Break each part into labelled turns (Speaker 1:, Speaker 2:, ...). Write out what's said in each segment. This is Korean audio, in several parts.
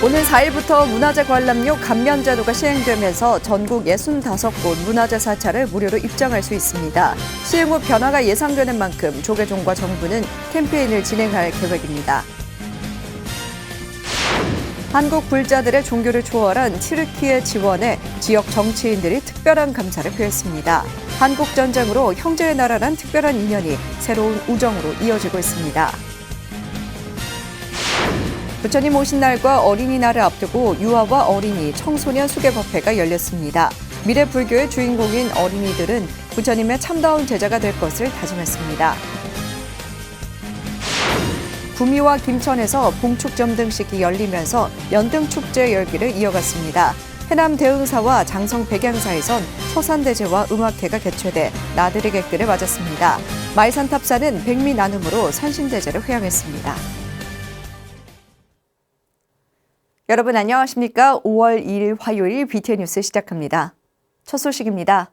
Speaker 1: 오는 4일부터 문화재 관람료 감면 제도가 시행되면서 전국 65곳 문화재 사찰을 무료로 입장할 수 있습니다. 시행 후 변화가 예상되는 만큼 조계종과 정부는 캠페인을 진행할 계획입니다. 한국 불자들의 종교를 초월한 튀르키예 지원에 지역 정치인들이 특별한 감사를 표했습니다. 한국 전쟁으로 형제의 나라란 특별한 인연이 새로운 우정으로 이어지고 있습니다. 부처님 오신 날과 어린이날을 앞두고 유아와 어린이, 청소년 수계법회가 열렸습니다. 미래 불교의 주인공인 어린이들은 부처님의 참다운 제자가 될 것을 다짐했습니다. 구미와 김천에서 봉축 점등식이 열리면서 연등축제 열기를 이어갔습니다. 해남 대흥사와 장성 백양사에선 서산대제와 음악회가 개최돼 나들이 객들을 맞았습니다. 마이산탑사는 백미 나눔으로 산신대제를 회양했습니다. 여러분 안녕하십니까? 5월 2일 화요일 BTN 뉴스 시작합니다. 첫 소식입니다.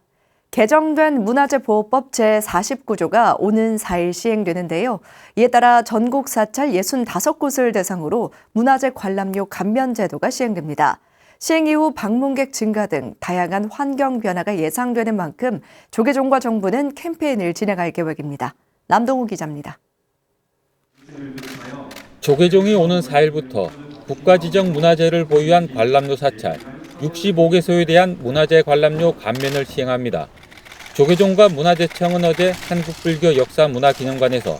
Speaker 1: 개정된 문화재보호법 제49조가 오는 4일 시행되는데요. 이에 따라 전국 사찰 65곳을 대상으로 문화재 관람료 감면 제도가 시행됩니다. 시행 이후 방문객 증가 등 다양한 환경 변화가 예상되는 만큼 조계종과 정부는 캠페인을 진행할 계획입니다. 남동우 기자입니다.
Speaker 2: 조계종이 오는 4일부터 국가지정 문화재를 보유한 관람료 사찰 65개소에 대한 문화재 관람료 감면을 시행합니다. 조계종과 문화재청은 어제 한국불교 역사문화기념관에서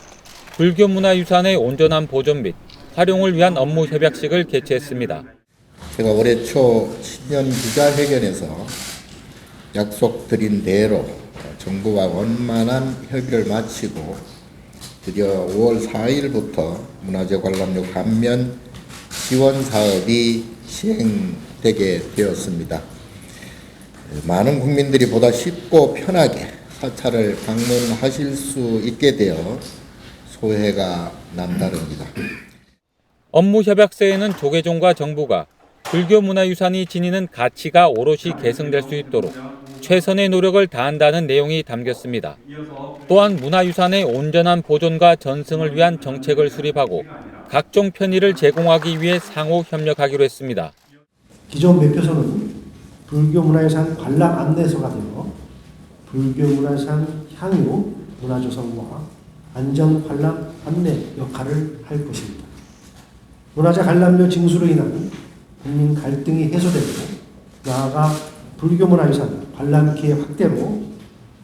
Speaker 2: 불교문화유산의 온전한 보존 및 활용을 위한 업무 협약식을 개최했습니다.
Speaker 3: 제가 올해 초 신년 기자회견에서 약속드린 대로 정부와 원만한 협의를 마치고 드디어 5월 4일부터 문화재 관람료 감면 지원 사업이 시행되게 되었습니다. 많은 국민들이 보다 쉽고 편하게 사찰을 방문하실 수 있게 되어 소회가 남다릅니다.
Speaker 2: 업무 협약서에는 조계종과 정부가 불교 문화유산이 지니는 가치가 오롯이 계승될 수 있도록 최선의 노력을 다한다는 내용이 담겼습니다. 또한 문화유산의 온전한 보존과 전승을 위한 정책을 수립하고 각종 편의를 제공하기 위해 상호 협력하기로 했습니다.
Speaker 4: 기존 매표소는 불교문화유산 관람 안내소가 되어 불교문화유산 향유 문화조성과 안전 관람 안내 역할을 할 것입니다. 문화재 관람료 징수로 인한 국민 갈등이 해소되고 나아가 불교문화유산 관람 기회 확대로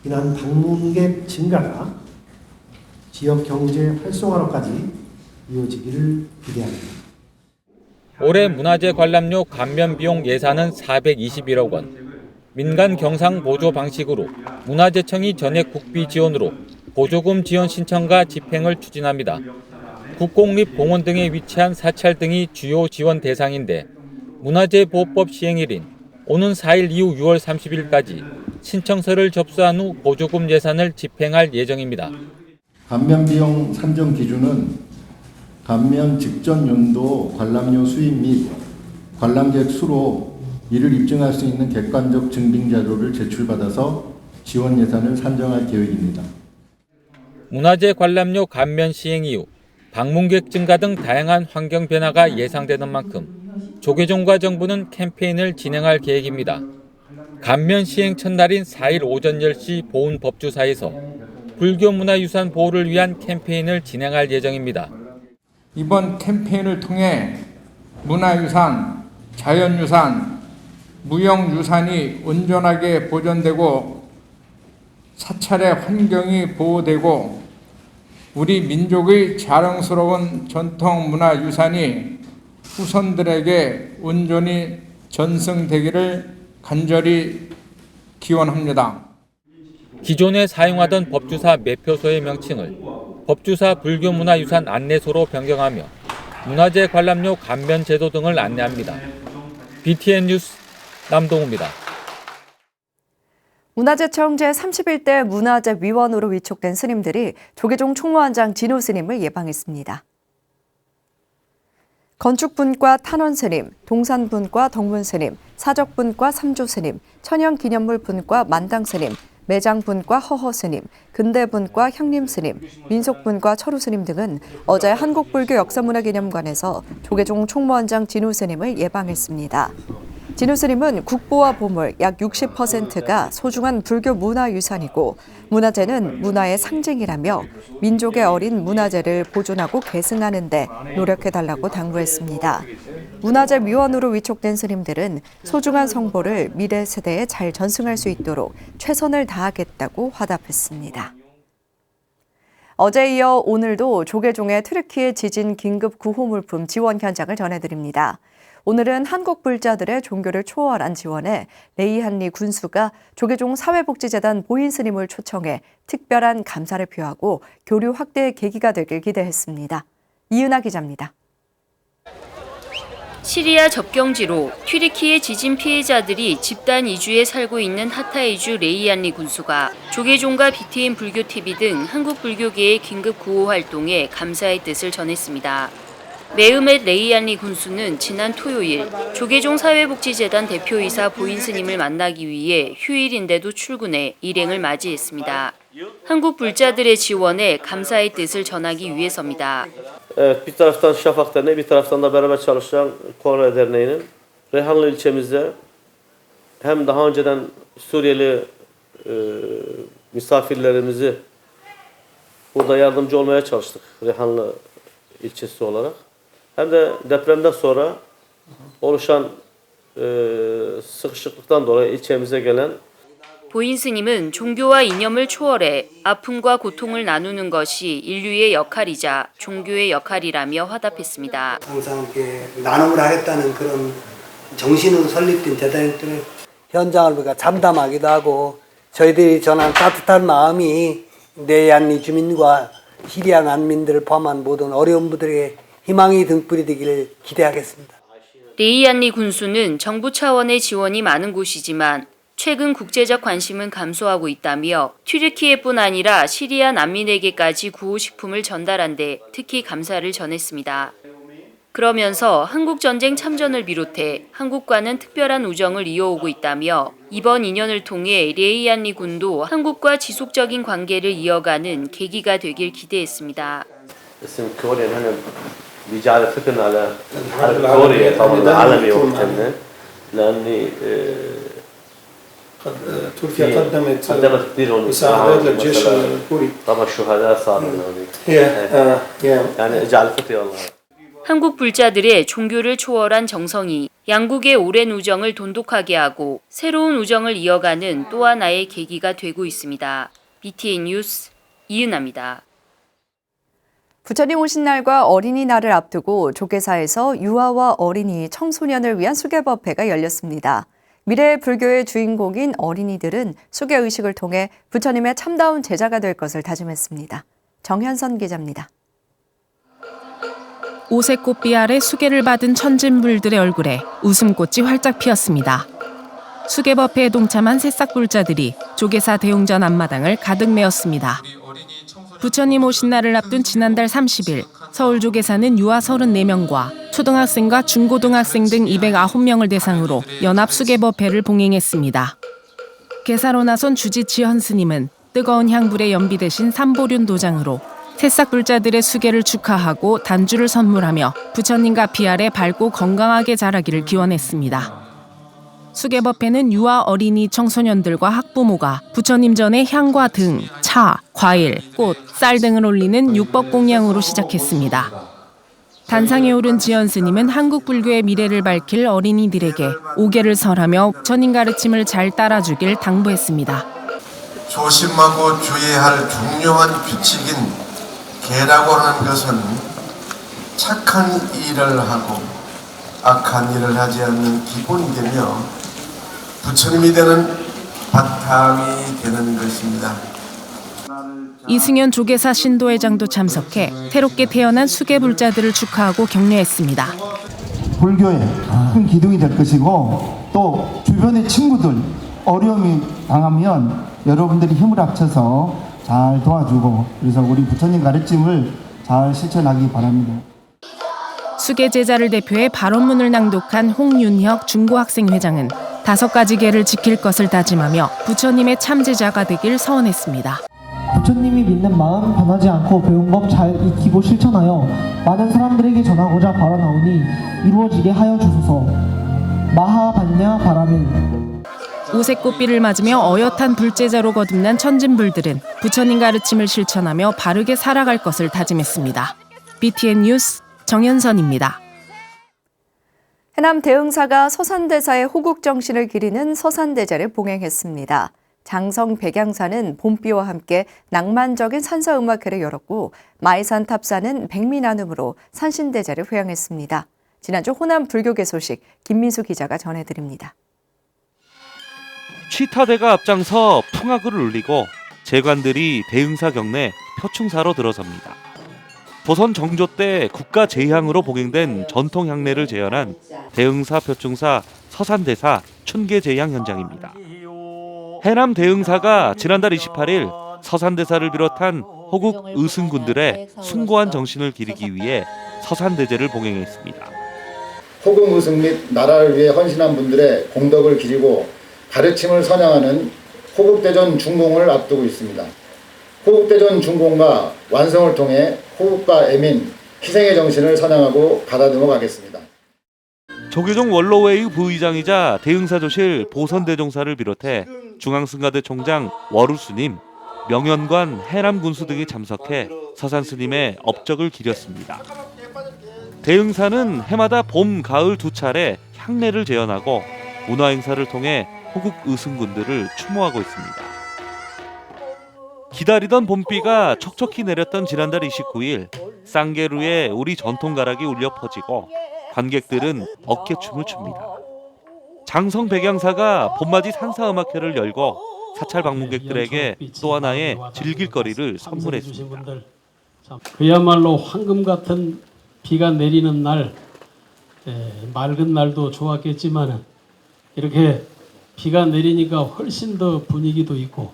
Speaker 4: 인한 방문객 증가가 지역 경제 활성화로까지 이어지기를 기대합니다.
Speaker 2: 올해 문화재 관람료 감면 비용 예산은 421억 원. 민간 경상 보조 방식으로 문화재청이 전액 국비 지원으로 보조금 지원 신청과 집행을 추진합니다. 국공 립 공원 등에 위치한 사찰 등이 주요 지원 대상인데 문화재보호법 시행일인 오는 4일 이후 6월 30일까지 신청서를 접수한 후 보조금 예산을 집행할 예정입니다.
Speaker 5: 감면 비용 산정 기준은 감면 직전 연도 관람료 수입 및 관람객 수로 이를 입증할 수 있는 객관적 증빙 자료를 제출받아서 지원 예산을 산정할 계획입니다.
Speaker 2: 문화재 관람료 감면 시행 이후 방문객 증가 등 다양한 환경 변화가 예상되는 만큼 조계종과 정부는 캠페인을 진행할 계획입니다. 감면 시행 첫날인 4일 오전 10시 보훈법주사에서 불교 문화유산 보호를 위한 캠페인을 진행할 예정입니다.
Speaker 6: 이번 캠페인을 통해 문화유산, 자연유산, 무형유산이 온전하게 보존되고 사찰의 환경이 보호되고 우리 민족의 자랑스러운 전통 문화유산이 후손들에게 온전히 전승되기를 간절히 기원합니다.
Speaker 2: 기존에 사용하던 법주사 매표소의 명칭을 법주사 불교문화유산 안내소로 변경하며 문화재 관람료 감면 제도 등을 안내합니다. BTN 뉴스 남동우입니다.
Speaker 1: 문화재청 제31대 문화재위원으로 위촉된 스님들이 조계종 총무원장 진호 스님을 예방했습니다. 건축분과 탄원스님, 동산분과 덕문스님, 사적분과 삼조스님, 천연기념물분과 만당스님, 매장분과 허허스님, 근대분과 형님스님, 민속분과 철우스님 등은 어제 한국불교역사문화기념관에서 조계종 총무원장 진우스님을 예방했습니다. 진우스님은 국보와 보물 약 60%가 소중한 불교 문화유산이고 문화재는 문화의 상징이라며 민족의 어린 문화재를 보존하고 계승하는 데 노력해달라고 당부했습니다. 문화재 위원으로 위촉된 스님들은 소중한 성보를 미래 세대에 잘 전승할 수 있도록 최선을 다하겠다고 화답했습니다. 어제 이어 오늘도 조계종의 트르키예 지진 긴급 구호 물품 지원 현장을 전해드립니다. 오늘은 한국 불자들의 종교를 초월한 지원에 레이한리 군수가 조계종 사회복지재단 보인 스님을 초청해 특별한 감사를 표하고 교류 확대의 계기가 되길 기대했습니다. 이은하 기자입니다.
Speaker 7: 시리아 접경지로 튀르키예 지진 피해자들이 집단 이주에 살고 있는 하타이주 레이안리 군수가 조계종과 BTN 불교TV 등 한국 불교계의 긴급 구호 활동에 감사의 뜻을 전했습니다. 메흐멧 레이안리 군수는 지난 토요일 조계종 사회복지재단 대표이사 보인 스님을 만나기 위해 휴일인데도 출근해 일행을 맞이했습니다. 한국 불자들의 지원에 감사의 뜻을 전하기 위해서입니다.
Speaker 8: Evet, bir taraftan Şafak Derneği, bir taraftan da beraber çalışan Kore Derneği'nin Reyhanlı ilçemizde hem daha önceden Suriyeli misafirlerimizi burada yardımcı olmaya çalıştık Reyhanlı ilçesi olarak. Hem de depremden sonra oluşan sıkışıklıktan dolayı ilçemize gelen
Speaker 7: 보인 스님은 종교와 이념을 초월해 아픔과 고통을 나누는 것이 인류의 역할이자 종교의 역할이라며 화답했습니다.
Speaker 9: 항상 이렇게 나눔을 하겠다는 그런 정신으로 설립된 재단들 현장을 우리가 잠담하기도 하고 저희들이 전한 따뜻한 마음이 레이안리 주민과 시리아 난민들을 포함한 모든 어려운 분들에게 희망의 등불이 되기를 기대하겠습니다.
Speaker 7: 레이안리 군수는 정부 차원의 지원이 많은 곳이지만 최근 국제적 관심은 감소하고 있다며 튀르키예뿐 아니라 시리아 난민에게까지 구호식품을 전달한 데 특히 감사를 전했습니다. 그러면서 한국전쟁 참전을 비롯해 한국과는 특별한 우정을 이어오고 있다며 이번 인연을 통해 레이안리 군도 한국과 지속적인 관계를 이어가는 계기가 되길 기대했습니다.
Speaker 8: رجال فكرنا على كوريا طبعا العالمي وقتنا لاني
Speaker 10: تركيا قدمت
Speaker 8: كثير
Speaker 10: مساعدات للجيش الكوري
Speaker 8: طبعا الشهداء صاروا هناك يعني اجعل فكري والله
Speaker 7: 한국 불자들의 종교를 초월한 정성이 양국의 오랜 우정을 돈독하게 하고 새로운 우정을 이어가는 또 하나의 계기가 되고 있습니다. BTN 뉴스 이은하입니다.
Speaker 1: 부처님 오신 날과 어린이날을 앞두고 조계사에서 유아와 어린이, 청소년을 위한 수계법회가 열렸습니다. 미래의 불교의 주인공인 어린이들은 수계의식을 통해 부처님의 참다운 제자가 될 것을 다짐했습니다. 정현선 기자입니다.
Speaker 11: 오색꽃비 아래 수계를 받은 천진불들의 얼굴에 웃음꽃이 활짝 피었습니다. 수계법회에 동참한 새싹불자들이 조계사 대웅전 앞마당을 가득 메웠습니다. 부처님 오신 날을 앞둔 지난달 30일 서울조계사는 유아 34명과 초등학생과 중고등학생 등 209명을 대상으로 연합 수계법회를 봉행했습니다. 계사로 나선 주지 지현 스님은 뜨거운 향불에 연비되신 삼보륜 도장으로 새싹불자들의 수계를 축하하고 단주를 선물하며 부처님과 비아래 밝고 건강하게 자라기를 기원했습니다. 수계법회는 유아, 어린이, 청소년들과 학부모가 부처님 전에 향과 등, 차, 과일, 꽃, 쌀 등을 올리는 육법공양으로 시작했습니다. 단상에 오른 지연 스님은 한국 불교의 미래를 밝힐 어린이들에게 오계를 설하며 부처님 가르침을 잘 따라주길 당부했습니다.
Speaker 12: 조심하고 주의해야 할 중요한 규칙인 계라고 하는 것은 착한 일을 하고 악한 일을 하지 않는 기본이 되며 부처님이 되는 바탕이 되는 것입니다.
Speaker 11: 이승현 조계사 신도회장도 참석해 새롭게 태어난 수계불자들을 축하하고 격려했습니다.
Speaker 13: 불교의 큰 기둥이 될 것이고 또 주변의 친구들 어려움이 당하면 여러분들이 힘을 합쳐서 잘 도와주고 그래서 우리 부처님 가르침을 잘 실천하기 바랍니다.
Speaker 11: 수계 제자를 대표해 발언문을 낭독한 홍윤혁 중고학생 회장은 5가지 계를 지킬 것을 다짐하며 부처님의 참제자가 되길 서원했습니다.
Speaker 14: 부처님이 믿는 마음 변하지 않고 배운 법 잘 익히고 실천하여 많은 사람들에게 전하고자 바라나오니 이루어지게 하여 주소서. 마하반야 바라밀.
Speaker 11: 오색꽃비를 맞으며 어엿한 불제자로 거듭난 천진불들은 부처님 가르침을 실천하며 바르게 살아갈 것을 다짐했습니다. BTN 뉴스 정현선입니다.
Speaker 1: 해남 대흥사가 서산대사의 호국 정신을 기리는 서산대제를 봉행했습니다. 장성 백양사는 봄비와 함께 낭만적인 산사음악회를 열었고 마이산 탑사는 백미나눔으로 산신대제를 회양했습니다. 지난주 호남 불교계 소식 김민수 기자가 전해드립니다.
Speaker 15: 취타대가 앞장서 풍악을 울리고 재관들이 대흥사 경내 표충사로 들어섭니다. 조선 정조 때 국가 제향으로 봉행된 전통 향례를 재현한 대흥사 표충사 서산대사 춘계제향 현장입니다. 해남 대흥사가 지난달 28일 서산대사를 비롯한 호국 의승군들의 숭고한 정신을 기리기 위해 서산대제를 봉행했습니다.
Speaker 5: 호국 의승 및 나라를 위해 헌신한 분들의 공덕을 기리고 가르침을 선양하는 호국대전 준공을 앞두고 있습니다. 호국대전 준공과 완성을 통해 호국과 애민, 희생의 정신을 선양하고 가다듬어 가겠습니다.
Speaker 15: 조계종 원로회의 부의장이자 대흥사조실 보선대종사를 비롯해 중앙승가대 총장 월우스님, 명현관 해남군수 등이 참석해 서산스님의 업적을 기렸습니다. 대흥사는 해마다 봄, 가을 2차례 향례를 재현하고 문화행사를 통해 호국 의승군들을 추모하고 있습니다. 기다리던 봄비가 촉촉히 내렸던 지난달 29일 쌍계루에 우리 전통가락이 울려 퍼지고 관객들은 어깨춤을 춥니다. 장성 백양사가 봄맞이 산사음악회를 열고 사찰 방문객들에게 또 하나의 즐길거리를 선물했습니다.
Speaker 16: 그야말로 황금 같은 비가 내리는 날, 맑은 날도 좋았겠지만 이렇게 비가 내리니까 훨씬 더 분위기도 있고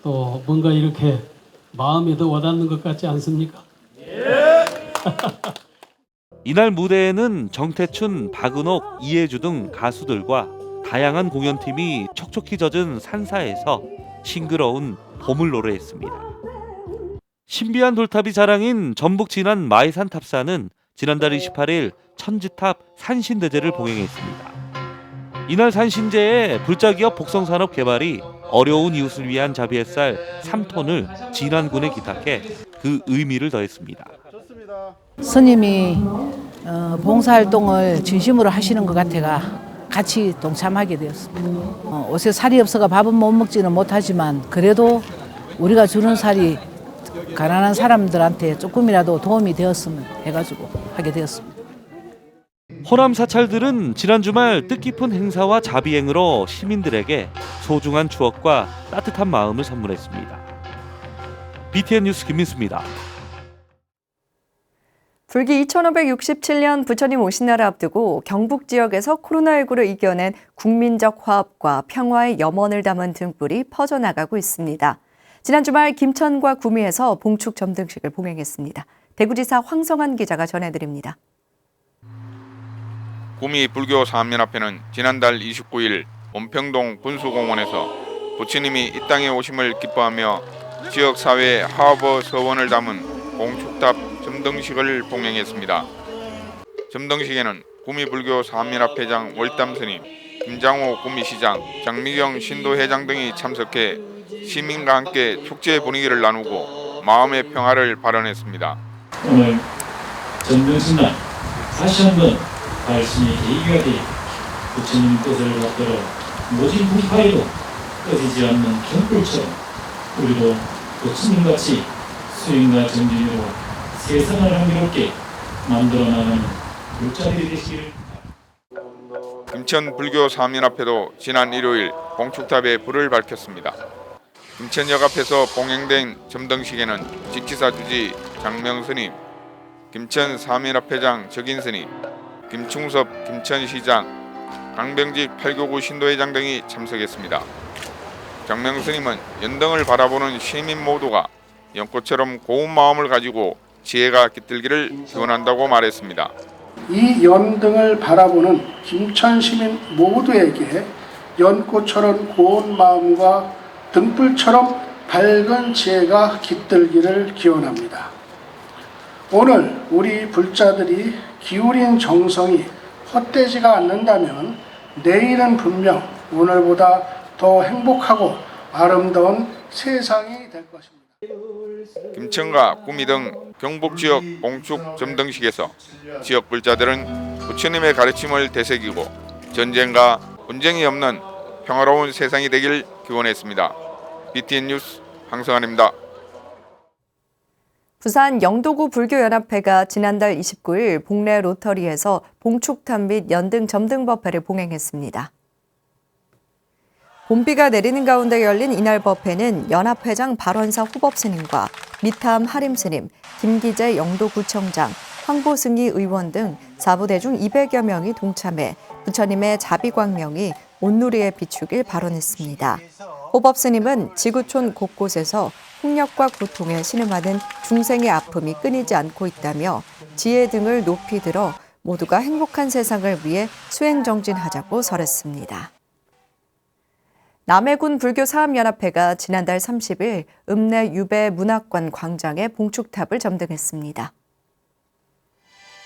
Speaker 16: 또 뭔가 이렇게 마음에 더 와닿는 것 같지 않습니까?
Speaker 15: 이날 무대에는 정태춘, 박은옥, 이해주 등 가수들과 다양한 공연팀이 촉촉히 젖은 산사에서 싱그러운 봄을 노래했습니다. 신비한 돌탑이 자랑인 전북 진안 마이산 탑사는 지난달 28일 천지탑 산신대제를 봉행했습니다. 이날 산신제에 불자기업 복성산업 개발이 어려운 이웃을 위한 자비햇살 3톤을 진안군에 기탁해 그 의미를 더했습니다.
Speaker 17: 스님이 봉사활동을 진심으로 하시는 것 같아가 같이 동참하게 되었습니다. 옷에 살이 없어가 밥은 못 먹지는 못하지만 그래도 우리가 주는 살이 가난한 사람들한테 조금이라도 도움이 되었으면 해가지고 하게 되었습니다.
Speaker 15: 호남 사찰들은 지난 주말 뜻깊은 행사와 자비행으로 시민들에게 소중한 추억과 따뜻한 마음을 선물했습니다. BTN 뉴스 김민수입니다.
Speaker 1: 불기 2567년 부처님 오신 날을 앞두고 경북 지역에서 코로나19를 이겨낸 국민적 화합과 평화의 염원을 담은 등불이 퍼져나가고 있습니다. 지난 주말 김천과 구미에서 봉축 점등식을 봉행했습니다. 대구지사 황성한 기자가 전해드립니다.
Speaker 18: 구미 불교 사암연합회는 지난달 29일 원평동 군수공원에서 부처님이 이 땅에 오심을 기뻐하며 지역사회의 화합의 서원을 담은 봉축탑 점등식을 봉행했습니다. 점등식에는 구미 불교 사암연합회장 월담스님, 김장호 구미시장, 장미경 신도회장 등이 참석해 시민과 함께 축제 분위기를 나누고 마음의 평화를 발언했습니다.
Speaker 19: 오늘 점등식날 다시 한번 발신의 계기가 되어 부처님 뜻을 받들어 모진 분파에도 꺼지지 않는 경불처럼 우리도 부처님같이 수행과 정진으로 세상을 향기롭게 만들어 나가는 불자들이 되시기를.
Speaker 18: 김천 불교 사암연합회도 지난 일요일 봉축탑에 불을 밝혔습니다. 김천역 앞에서 봉행된 점등식에는 직지사 주지 장명스님, 김천 사암연합회장 적인스님, 김충섭 김천시장, 강병직 8교구 신도회장 등이 참석했습니다. 장명스님은 연등을 바라보는 시민 모두가 연꽃처럼 고운 마음을 가지고 지혜가 깃들기를 기원한다고 말했습니다.
Speaker 20: 이 연등을 바라보는 김천 시민 모두에게 연꽃처럼 고운 마음과 등불처럼 밝은 지혜가 깃들기를 기원합니다. 오늘 우리 불자들이 기울인 정성이 헛되지가 않는다면 내일은 분명 오늘보다 더 행복하고 아름다운 세상이 될 것입니다.
Speaker 18: 김천과 구미 등 경북 지역 봉축 점등식에서 지역 불자들은 부처님의 가르침을 되새기고 전쟁과 분쟁이 없는 평화로운 세상이 되길 기원했습니다. BTN 뉴스 황성환입니다.
Speaker 1: 부산 영도구 불교연합회가 지난달 29일 봉래 로터리에서 봉축탑 및 연등 점등법회를 봉행했습니다. 봄비가 내리는 가운데 열린 이날 법회는 연합회장 발원사 후법스님과 미탐 하림스님, 김기재 영도구청장, 황보승희 의원 등 사부대중 200여 명이 동참해 부처님의 자비광명이 온누리에 비추길 발언했습니다. 호법스님은 지구촌 곳곳에서 폭력과 고통에 신음하는 중생의 아픔이 끊이지 않고 있다며 지혜 등을 높이 들어 모두가 행복한 세상을 위해 수행정진하자고 설했습니다. 남해군 불교사업연합회가 지난달 30일 읍내 유배 문학관 광장에 봉축탑을 점등했습니다.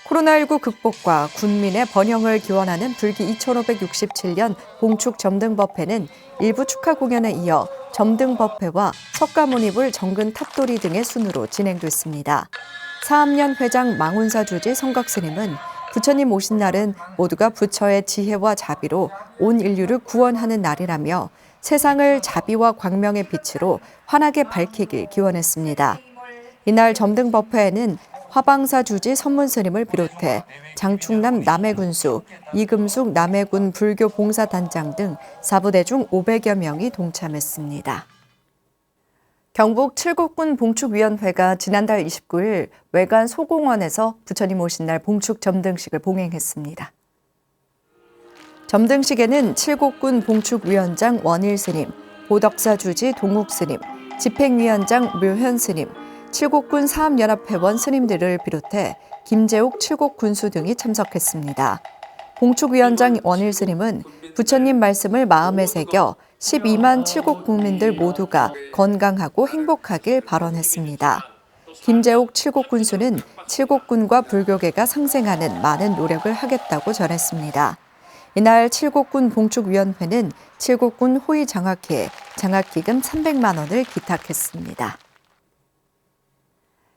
Speaker 1: 코로나19 극복과 군민의 번영을 기원하는 불기 2567년 봉축 점등법회는 일부 축하 공연에 이어 점등법회와 석가모니불 정근 탑돌이 등의 순으로 진행됐습니다. 사암년 회장 망운사 주지 성각스님은 부처님 오신 날은 모두가 부처의 지혜와 자비로 온 인류를 구원하는 날이라며 세상을 자비와 광명의 빛으로 환하게 밝히길 기원했습니다. 이날 점등법회에는 화방사 주지 선문스님을 비롯해 장충남 남해군수, 이금숙 남해군 불교봉사단장 등 사부대중 500여 명이 동참했습니다. 경북 칠곡군 봉축위원회가 지난달 29일 외관 소공원에서 부처님 오신 날 봉축 점등식을 봉행했습니다. 점등식에는 칠곡군 봉축위원장 원일스님, 보덕사 주지 동욱스님, 집행위원장 묘현스님, 칠곡군 사암연합회원 스님들을 비롯해 김재욱 칠곡군수 등이 참석했습니다. 봉축위원장 원일스님은 부처님 말씀을 마음에 새겨 12만 칠곡 국민들 모두가 건강하고 행복하길 발언했습니다. 김재욱 칠곡군수는 칠곡군과 불교계가 상생하는 많은 노력을 하겠다고 전했습니다. 이날 칠곡군 봉축위원회는 칠곡군 호의 장학회에 장학기금 300만 원을 기탁했습니다.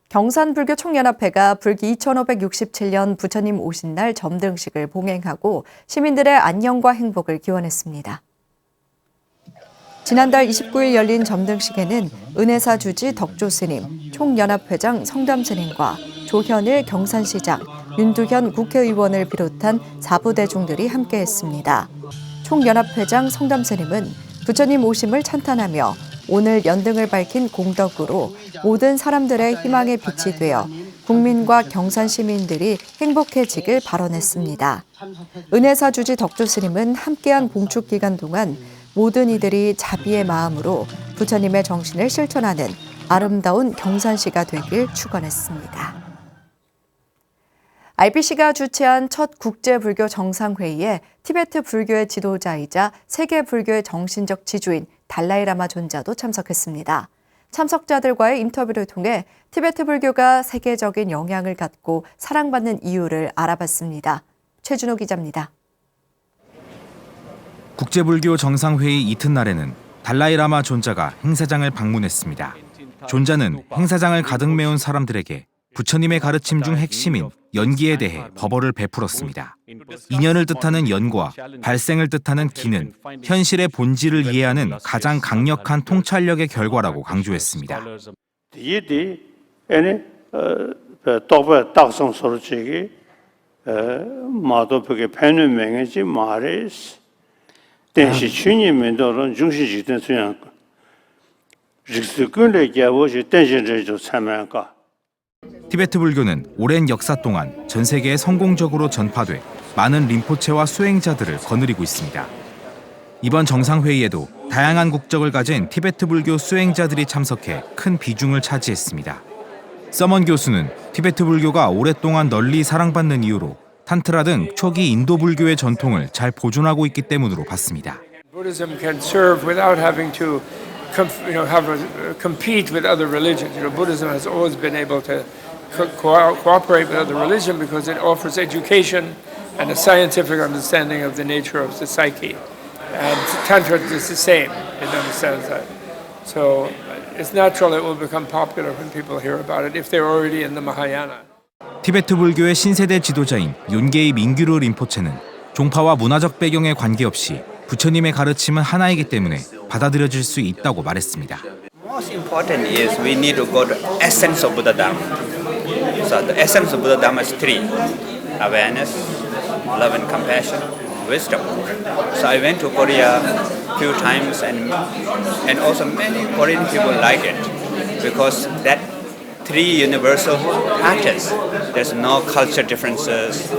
Speaker 1: 경산불교총연합회가 불기 2567년 부처님 오신 날 점등식을 봉행하고 시민들의 안녕과 행복을 기원했습니다. 지난달 29일 열린 점등식에는 은혜사 주지 덕조스님, 총연합회장 성담스님과 조현일 경산시장, 윤두현 국회의원을 비롯한 사부대중들이 함께했습니다. 총연합회장 성담스님은 부처님 오심을 찬탄하며 오늘 연등을 밝힌 공덕으로 모든 사람들의 희망의 빛이 되어 국민과 경산 시민들이 행복해지길 발언했습니다. 은혜사 주지 덕조스님은 함께한 봉축 기간 동안 모든 이들이 자비의 마음으로 부처님의 정신을 실천하는 아름다운 경산시가 되길 축원했습니다. IPC가 주최한 첫 국제불교 정상회의에 티베트 불교의 지도자이자 세계 불교의 정신적 지주인 달라이라마 존자도 참석했습니다. 참석자들과의 인터뷰를 통해 티베트 불교가 세계적인 영향을 갖고 사랑받는 이유를 알아봤습니다. 최준호 기자입니다.
Speaker 21: 국제불교 정상회의 이튿날에는 달라이라마 존자가 행사장을 방문했습니다. 존자는 행사장을 가득 메운 사람들에게 부처님의 가르침 중 핵심인 연기에 대해 법어를 베풀었습니다. 인연을 뜻하는 연과 발생을 뜻하는 기는 현실의 본질을 이해하는 가장 강력한 통찰력의 결과라고 강조했습니다. 티베트 불교는 오랜 역사 동안 전 세계에 성공적으로 전파돼 많은 림포체와 수행자들을 거느리고 있습니다. 이번 정상회의에도 다양한 국적을 가진 티베트 불교 수행자들이 참석해 큰 비중을 차지했습니다. 서먼 교수는 티베트 불교가 오랫동안 널리 사랑받는 이유로 탄트라 등 초기 인도 불교의 전통을 잘 보존하고 있기 때문으로 봤습니다.
Speaker 6: Buddhism can serve without having to compete with other religions. Buddhism has always been able to cooperate with other religions because it offers education and a scientific understanding of the nature of the psyche. And Tantra is the same, it understands that. So it's natural it will become popular when people hear about it if they're already in the Mahayana.
Speaker 21: 티베트 불교의 신세대 지도자인 욘게이 민규르 린포체는 종파와 문화적 배경에 관계없이 부처님의 가르침은 하나이기 때문에 받아들여질 수 있다고 말했습니다.
Speaker 3: Most important is we need to go to essence of Buddha Dharma. So the essence of Buddha Dharma is three: awareness, love and compassion, wisdom. So I went to Korea a few times and also many Korean people like it because that three universal practice. There's no culture differences,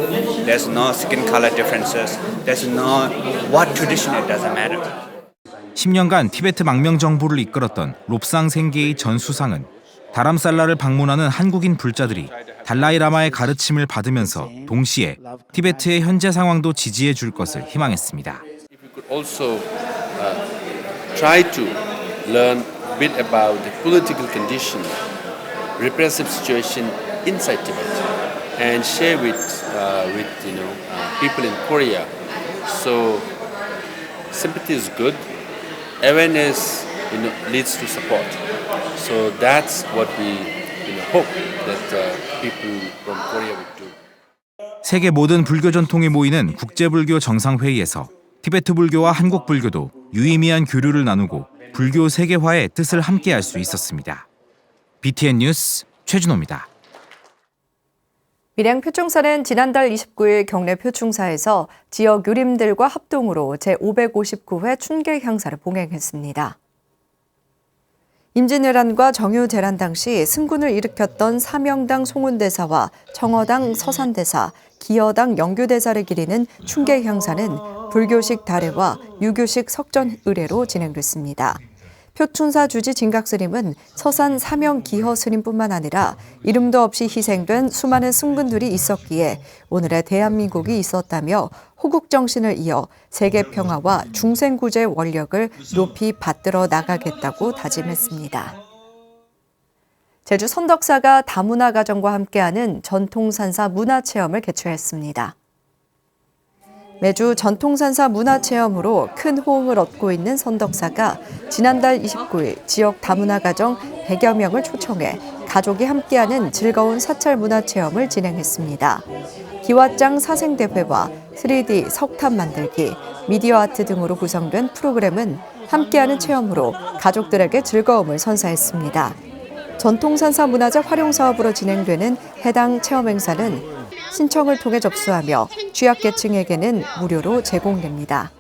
Speaker 3: there's no skin color differences, there's no what tradition, it doesn't matter.
Speaker 21: 10년간 티베트 망명 정부를 이끌었던 롭상 생게이 전 수상은 다람살라를 방문하는 한국인 불자들이 달라이 라마의 가르침을 받으면서 동시에 티베트의 현재 상황도 지지해 줄 것을 희망했습니다.
Speaker 22: Also try to learn a bit about the political condition, repressive situation inside Tibet, and share with people in Korea. So sympathy is good. Awareness leads to support. So that's what we hope that people from Korea would do.
Speaker 21: 세계 모든 불교 전통이 모이는 국제불교 정상회의에서 티베트 불교와 한국 불교도 유의미한 교류를 나누고 불교 세계화의 뜻을 함께할 수 있었습니다. BTN 뉴스 최준호입니다.
Speaker 1: 밀양 표충사는 지난달 29일 경내 표충사에서 지역 유림들과 합동으로 제559회 춘계 향사를 봉행했습니다. 임진왜란과 정유재란 당시 승군을 일으켰던 사명당 송운대사와 청어당 서산대사, 기여당 영규대사를 기리는 춘계 향사는 불교식 다례와 유교식 석전 의례로 진행됐습니다. 표충사 주지 진각스님은 서산 사명 기허 스님뿐만 아니라 이름도 없이 희생된 수많은 승군들이 있었기에 오늘의 대한민국이 있었다며 호국 정신을 이어 세계 평화와 중생구제 원력을 높이 받들어 나가겠다고 다짐했습니다. 제주 선덕사가 다문화 가정과 함께하는 전통산사 문화체험을 개최했습니다. 매주 전통산사 문화체험으로 큰 호응을 얻고 있는 선덕사가 지난달 29일 지역 다문화 가정 100여 명을 초청해 가족이 함께하는 즐거운 사찰 문화체험을 진행했습니다. 기왓장 사생대회와 3D 석탑 만들기, 미디어 아트 등으로 구성된 프로그램은 함께하는 체험으로 가족들에게 즐거움을 선사했습니다. 전통산사 문화재 활용 사업으로 진행되는 해당 체험 행사는 신청을 통해 접수하며 취약계층에게는 무료로 제공됩니다.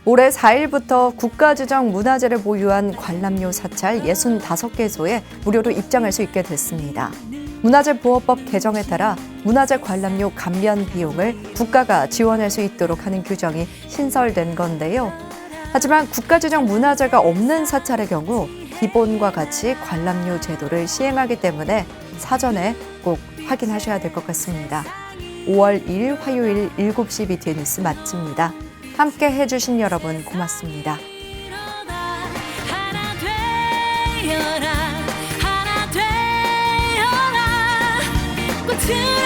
Speaker 1: 올해 4일부터 국가지정 문화재를 보유한 관람료 사찰 65개소에 무료로 입장할 수 있게 됐습니다. 문화재보호법 개정에 따라 문화재 관람료 감면 비용을 국가가 지원할 수 있도록 하는 규정이 신설된 건데요. 하지만 국가지정 문화재가 없는 사찰의 경우 기본과 같이 관람료 제도를 시행하기 때문에 사전에 꼭 확인하셔야 될 것 같습니다. 5월 2일 화요일 7시 BTN 뉴스 마칩니다. 함께 해주신 여러분 고맙습니다.
Speaker 23: 하나 되어라 꽃을